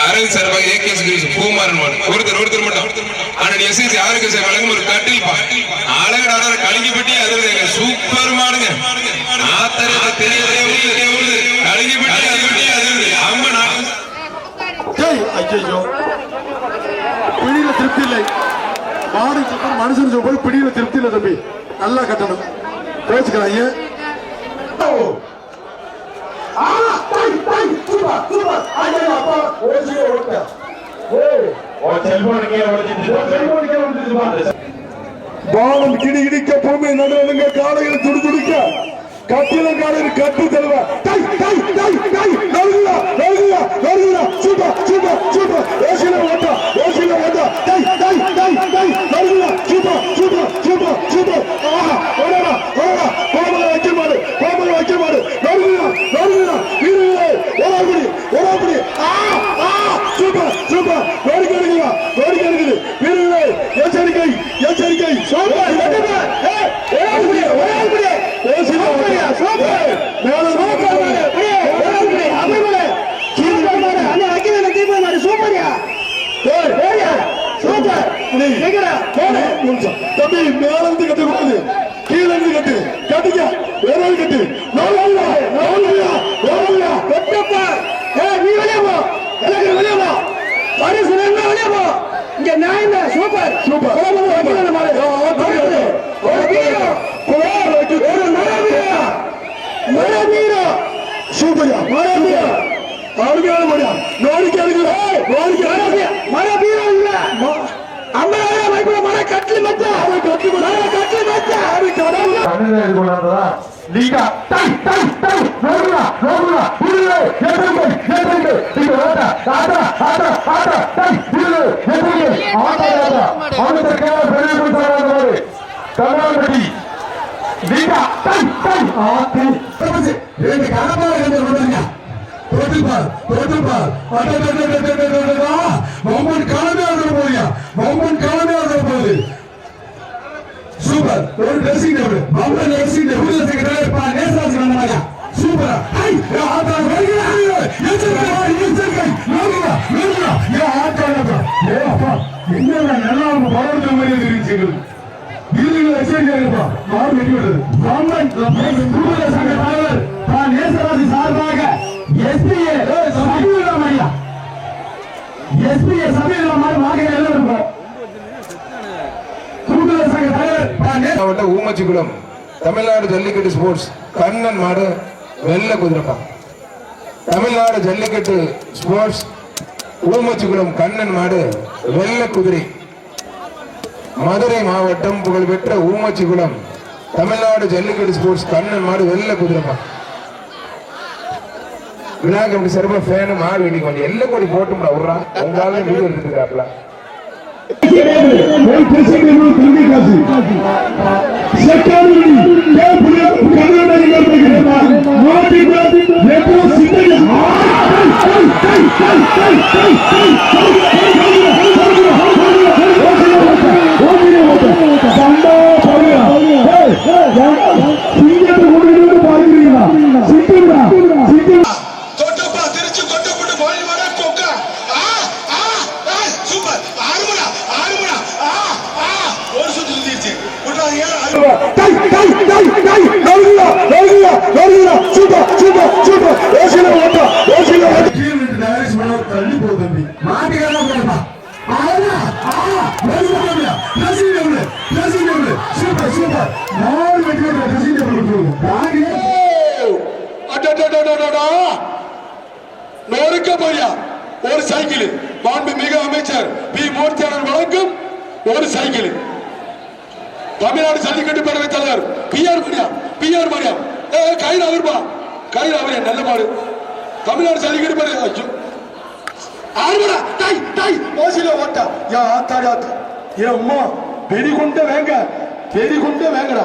அரவிந்த் சார்பாக ஏகேஎஸ் பூமாரன் ஒருத்தர் மட்டும் ஆனால் எஸ்எஸ்சி ஆரோக்கிய சேவை வழங்கும் ஒரு கட்டில் அழகடான கலிங்கப்பட்டி அது சூப்பர் மாடுங்க ஆத்தரத்தை தெரியவே கலிங்கப்பட்டி அது அம்மன் ஐயோ பிடியில திருப்தி இல்லை மாடு மனுஷன் சொல்லும்போது பிடியில திருப்தி இல்லை தம்பி நல்லா கட்டணும் பேச்சுக்கிறாங்க பாலம் கிடி இடிக்க பூமி நடுங்க காலையில் துடிக்க கட்டில காலையில் கட்டு தருவா எச்சரிக்கை எச்சரிக்கை தம்பி மேலிருந்து கட்டக்கூடாது கீழே இருந்து கட்டு கட்டிக்க வேற கட்டு நீ வெளியே போ எல்லாரும் வெளியே போ பரிசு வெளியே போ இங்க நான் சூப்பர் சூப்பர் சூப்பர் ஒரு dressing table Bombay dressing table secretary பா நேசாஸ் வந்தாங்க சூப்பர் ஹை ஆதா என்ன நல்லா பரவல் மாதிரி இருந்துச்சு வீதியில் எச்சரிக்கைப்பா மாறு வெட்டி விடுறது சங்க தலைவர் பா நேசராசி சார்பாக எஸ்பிஏ சபீராமையா எஸ்பிஏ சபீராமாய் வாங்க எல்லாம் இருக்கும் மாவட்ட ஊமச்சிக்குளம் தமிழ்நாடு ஜல்லிக்கட்டு ஸ்போர்ட்ஸ் கண்ணன் மாடு வெள்ள குதிரைப்பா தமிழ்நாடு ஜல்லிக்கட்டு ஸ்போர்ட்ஸ் ஊமச்சிக்குளம் கண்ணன் மாடு வெள்ள குதிரை மதுரை மாவட்டம் புகழ்பெற்ற ஊமச்சிக்குளம் தமிழ்நாடு ஜல்லிக்கட்டு ஸ்போர்ட்ஸ் கண்ணன் மாடு வெள்ள குதிரைப்பா விழா கமிட்டி சார்பா ஃபேன் மாடு வெட்டி கொஞ்சம் எல்லாம் கொடி போட்டும்டா விடுறா உங்களால வீடு எடுத்துட்டு இருக்காப்ல ஒரு சைக்கிள் மாண்புமிகு அமைச்சர் பி மூர்த்தியாளர் வழங்கும் ஒரு சைக்கிள் தமிழ்நாடு ஜல்லிக்கட்டு பேரவை தலைவர் பிஆர் மரியா கயிறு அவர்பா கயிறு அவரே நல்ல மாடு தமிழ்நாடு ஜல்லிக்கட்டு பேரவை ஆறுபடா டாய் டாய் ஓசில ஓட்டா யா ஆத்தாடி ஆத்தா ஏ அம்மா வெடிகுண்ட வேங்கடா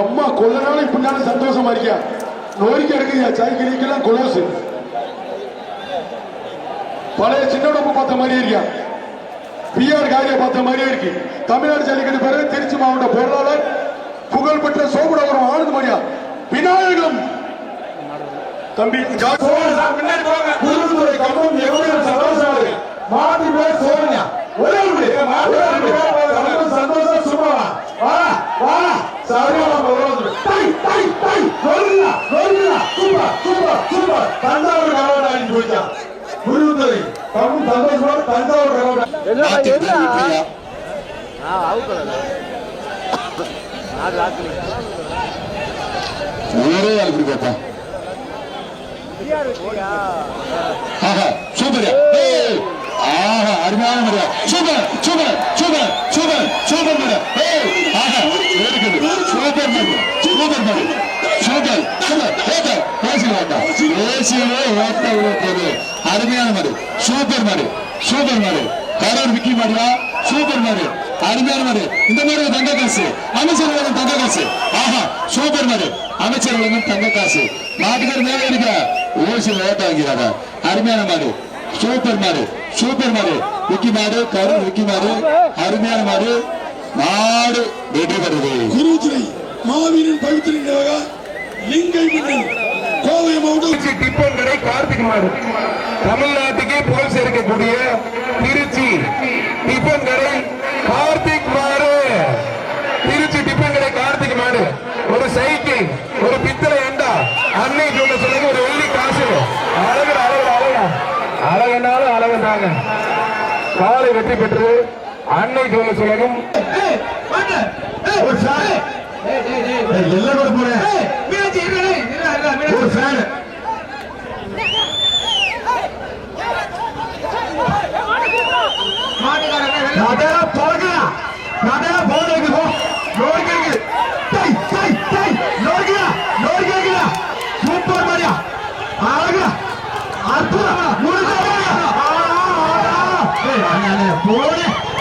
அம்மா கொல்ல நாள் இப்படினால சந்தோஷமா இருக்கியா நோய்க்கு எடுக்குறியா சைக்கிளுக்கெல்லாம் கொலோசு பழைய சின்ன உடம்பு பார்த்த மாதிரி இருக்கியா பிஆர் காரியை பார்த்த மாதிரியே இருக்கு. தமிழ்நாடு ஜல்லிக்கட்டு பேரு திருச்சி மாவட்ட பொருளாளர் புகழ்பெற்ற சோபுடவரம் ஆனந்த் மரியா விநாயகம் தம்பி மாட்டி பேர் சோனியா ஒரே சந்தோஷம் சும்மா தஞ்சாவூர் கலவட்டாடி போயிட்டான் புரியுது சந்தோஷமா தஞ்சாவூர் கலவட்டா ஒரே ஆள் இப்படி பார்த்தா சூப்பர் அருமையான முறையா super super super super super முறை இருக்குது சூப்பர் முறை சூப்பர் முறை சூப்பர் சூப்பர் பேசியே ஓட்ட அருமையான மாதிரி சூப்பர் மாதிரி சூப்பர் மாதிரி கரூர் விக்கி மாதிரியா சூப்பர் மாதிரி அருமையான மாதிரி இந்த மாதிரி தங்க காசு அமைச்சர் வழங்கும் தங்க காசு சூப்பர் மாதிரி அமைச்சர் வழங்கும் தங்க காசு நாட்டுக்கார் மேல இருக்க ஓசியில் ஓட்ட வாங்கிறாங்க அருமையான மாதிரி சூப்பர் மாடு சூப்பர் மாடு விக்கி மாடு கரூர் விக்கி மாடு அருமையான மாடு நாடு வெற்றி பெறுது குருஜிரை மாவீரன் பவித்திரனாக லிங்கை மன்னன் கோவை மாவட்டம் டிப்பன் கடை கார்த்திக் மாடு தமிழ்நாட்டுக்கே புகழ் சேர்க்கக்கூடிய திருச்சி டிப்பன் கடை கார்த்திக் மாடு திருச்சி டிப்பன் கடை கார்த்திக் மாடு ஒரு சைக்கிள் ஒரு பித்தளை அண்டா அன்னை சொல்லுங்க ஒரு வெள்ளி காசு அழகு அழகு அழகா அழகனாலும் அழகனாங்க காலை வெற்றி பெற்று அன்னை சொல்லுங்க சூப்பர் மாரியா அழகா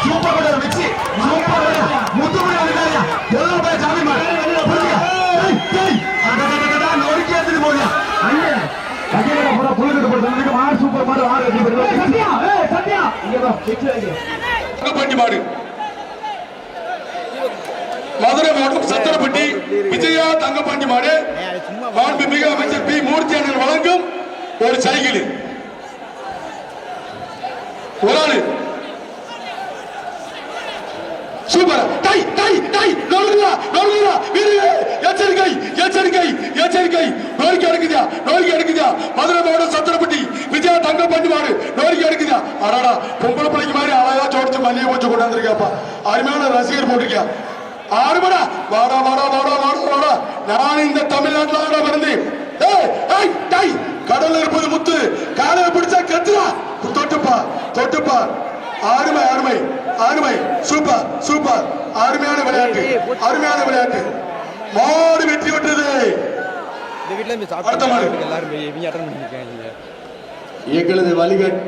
சூப்பர் மிக்சி முத்து எல்லாம் போய் சாமி நோக்கி போறியா சூப்பர் மாடு மதுரை மாவட்டம் சத்திரப்பட்டி விஜயா தங்கப்பாண்டி மாடு மாண்புமிகு அமைச்சர் பி மூர்த்தி அண்ணன் வழங்கும் ஒரு சைக்கிள் ஒரு ஆளு சூப்பர் டை டை டை நோடுடா நோடுடா வீரர்களே எச்சரிக்கை எச்சரிக்கை எச்சரிக்கை நோய்க்கு எடுக்குதா மதுரை மாவட்டம் சத்திரப்பட்டி விஜயா தங்கப்பாண்டி மாடு நோய்க்கு எடுக்குதா அடாடா பொம்பளை பிள்ளைக்கு மாதிரி அழகா சோடிச்சு மல்லிகை கொஞ்சம் கொண்டாந்துருக்காப்பா அருமையான ரசிகர் போட்டிருக்கியா ஆறுமடா வாடா வாடா வாடா வாடா வாடா நான் இந்த தமிழ்நாட்டில் ஆட வந்தேன் கடல்ல இருப்பது முத்து காலையில பிடிச்சா கத்துறா தொட்டுப்பா அருமை அருமை அருமை சூப்பர் சூப்பர் அருமையான விளையாட்டு மாடு வெற்றி பெற்றது எங்களது வழிகட்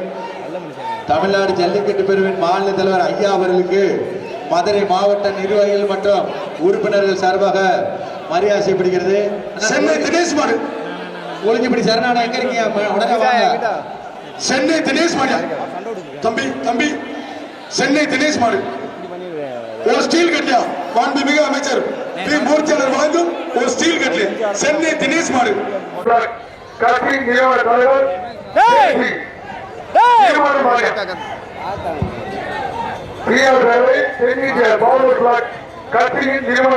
தமிழ்நாடு ஜல்லிக்கட்டு பிரிவின் மாநில தலைவர் ஐயா அவர்களுக்கு மதுரை மாவட்ட நிர்வாகிகள் மற்றும் உறுப்பினர்கள் சார்பாக மரியாதை செய்யப்படுகிறது. சென்னை தினேஷ் மாடு ஒழுங்குபடி சரணான எங்க இருக்கீங்க உடனே வாங்க. சென்னை தினேஷ் மாடு தம்பி சென்னை தினேஷ் மாடு ஒரு ஸ்டீல் கட்டியா மாண்புமிகு அமைச்சர் பி மூர்த்தியாளர் வழங்கும் ஒரு ஸ்டீல் கட்டி சென்னை தினேஷ் மாடு கட்சியின் நிறுவன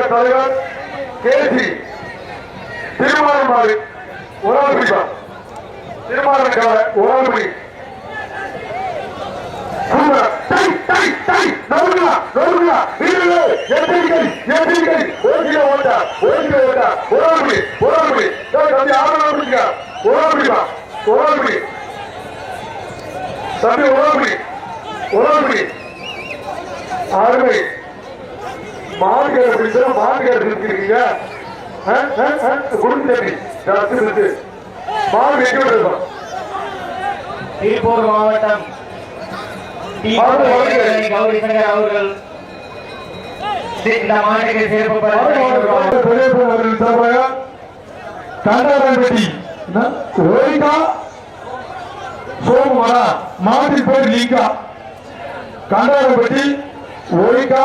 தலைவர் கேசி திருமாவளவன் திருமாவளவன் ஒரு ஆறுமை மாடுகள் பிடிச்சா மாடுகள் இருக்கீங்க குடும்பத்தை மாடு எங்க விடுவோம் திருப்பூர் மாவட்டம் அவர்கள் இந்த மாநில சிறப்பு கண்டாரப்பட்டி சோமுமரா மாவட்ட பேர் லீகா காண்டாரப்பட்டி ஓய்கா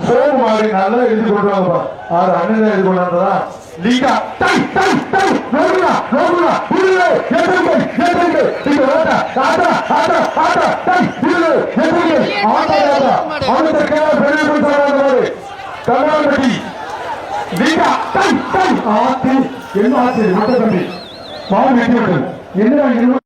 சோமு மாறி நல்லா எழுதி கொண்டு வாங்கப்பா. 6 அண்ணன் எழுதி கொண்டு வந்ததா லீகா டை டை டை ரோகுலா ரோகுலா புரியல எதுக்கு எதுக்கு இது ஓட்ட ஆட்ட ஆட்ட ஆட்ட டை புரியல எதுக்கு ஆட்ட ஆட்ட அவனுக்கு பெரிய புடிச்சாரு கர்நாடகி லீகா டை டை ஆத்தி என்ன ஆச்சு மத்த தம்பி பால் வெட்டி விட்டது என்ன